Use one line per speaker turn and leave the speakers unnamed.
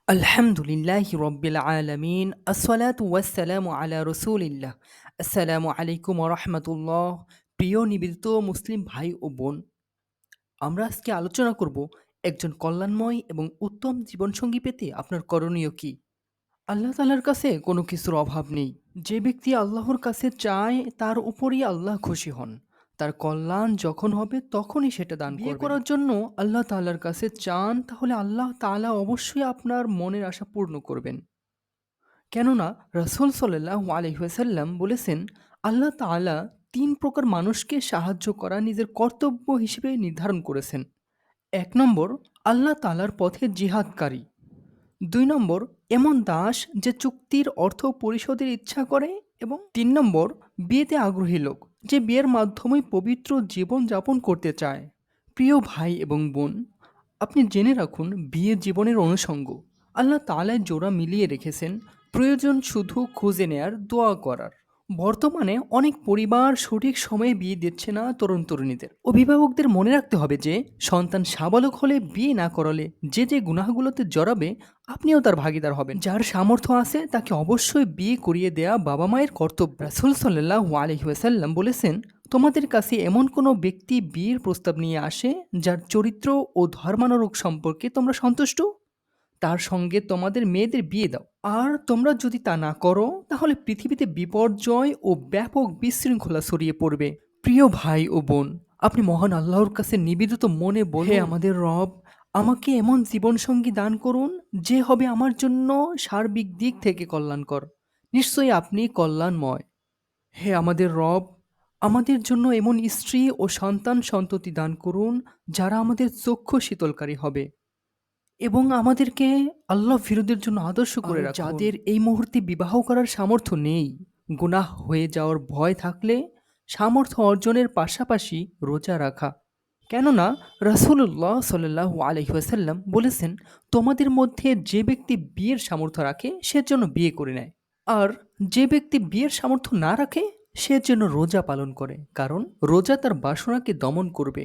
আলহামদুলিল্লাহি রব্বিল আলামিন আসসালাতু ওয়াসসালামু আলা রসুলিল্লাহ। আসসালামু আলাইকুম ওয়া রাহমাতুল্লাহ। প্রিয় নিবেদিত মুসলিম ভাই ও বোন, আমরা আজকে আলোচনা করব একজন কল্যাণময় এবং উত্তম জীবনসঙ্গী পেতে আপনার করণীয় কি। আল্লাহ তাআলার কাছে কোনো কিছুর অভাব নেই। যে ব্যক্তি আল্লাহর কাছে চায় তার উপরই আল্লাহ খুশি হন। তার কল্যাণ যখন হবে তখনই সেটা দান করবেন। বিয়ে করার জন্য আল্লাহ তাআলার কাছে চান, তাহলে আল্লাহ তাআলা অবশ্যই আপনার মনের আশা পূর্ণ করবেন। কেননা রাসূল সাল্লাল্লাহু আলাইহি ওয়াসাল্লাম বলেছেন, আল্লাহ তাআলা ৩ প্রকার মানুষকে সাহায্য করা নিজের কর্তব্য হিসেবে নির্ধারণ করেছেন। ১ নম্বর, আল্লাহ তাআলার পথে জিহাদকারী। ২ নম্বর, এমন দাস যে চুক্তির অর্থ পরিশোধের ইচ্ছা করে। এবং ৩ নম্বর, বিয়েতে আগ্রহী লোক, যে বিয়ের মাধ্যমে পবিত্র জীবন যাপন করতে চায়। প্রিয় ভাই এবং বোন, আপনি জেনে রাখুন, বিয়ে জীবনের অনুষঙ্গ। আল্লাহ তাআলাই জোড়া মিলিয়ে রেখেছেন, প্রয়োজন শুধু খুঁজে নেয়ার, দোয়া করার। বর্তমানে অনেক পরিবার সঠিক সময়ে বিয়ে দিচ্ছে না তরুণ তরুণীদের। অভিভাবকদের মনে রাখতে হবে যে সন্তান সাবালক হলে বিয়ে না করালে যে গুনাহগুলোতে জড়াবে, আপনিও তার ভাগীদার হবেন। যার সামর্থ্য আছে তাকে অবশ্যই বিয়ে করিয়ে দেয়া বাবা মায়ের কর্তব্য। রাসূল সাল্লাল্লাহু আলাইহি ওয়াসাল্লাম বলেছেন, তোমাদের কাছে এমন কোনো ব্যক্তি বিয়ের প্রস্তাব নিয়ে আসে যার চরিত্র ও ধর্মানুরাগ সম্পর্কে তোমরা সন্তুষ্ট, তার সঙ্গে তোমাদের মেয়েদের বিয়ে দাও। আর তোমরা যদি তা না করো, তাহলে পৃথিবীতে বিপর্যয় ও ব্যাপক বিশৃঙ্খলা ছড়িয়ে পড়বে। প্রিয় ভাই ও বোন, আপনি মহান আল্লাহর কাছে নিবেদিত মনে বলুন, হে আমাদের রব, আমাকে এমন জীবনসঙ্গী দান করুন যে হবে আমার জন্য সার্বিক দিক থেকে কল্যাণকর। নিশ্চয়ই আপনি কল্যাণময়। হে আমাদের রব, আমাদের জন্য এমন স্ত্রী ও সন্তান সন্ততি দান করুন যারা আমাদের চক্ষু শীতলকারী হবে এবং আমাদেরকে আল্লাহ বিরোধীর জন্য আদর্শ করে রাখুন। যাদের এই মুহূর্তে বিবাহ করার সামর্থ্য নেই, গুনাহ হয়ে যাওয়ার ভয় থাকলে সামর্থ্য অর্জনের পাশাপাশি রোজা রাখা। কেননা রাসূলুল্লাহ সাল্লাল্লাহু আলাইহি ওয়াসাল্লাম বলেছেন, তোমাদের মধ্যে যে ব্যক্তি বিয়ের সামর্থ্য রাখে সে যেন বিয়ে করে নেয়, আর যে ব্যক্তি বিয়ের সামর্থ্য না রাখে সে যেন রোজা পালন করে, কারণ রোজা তার বাসনাকে দমন করবে।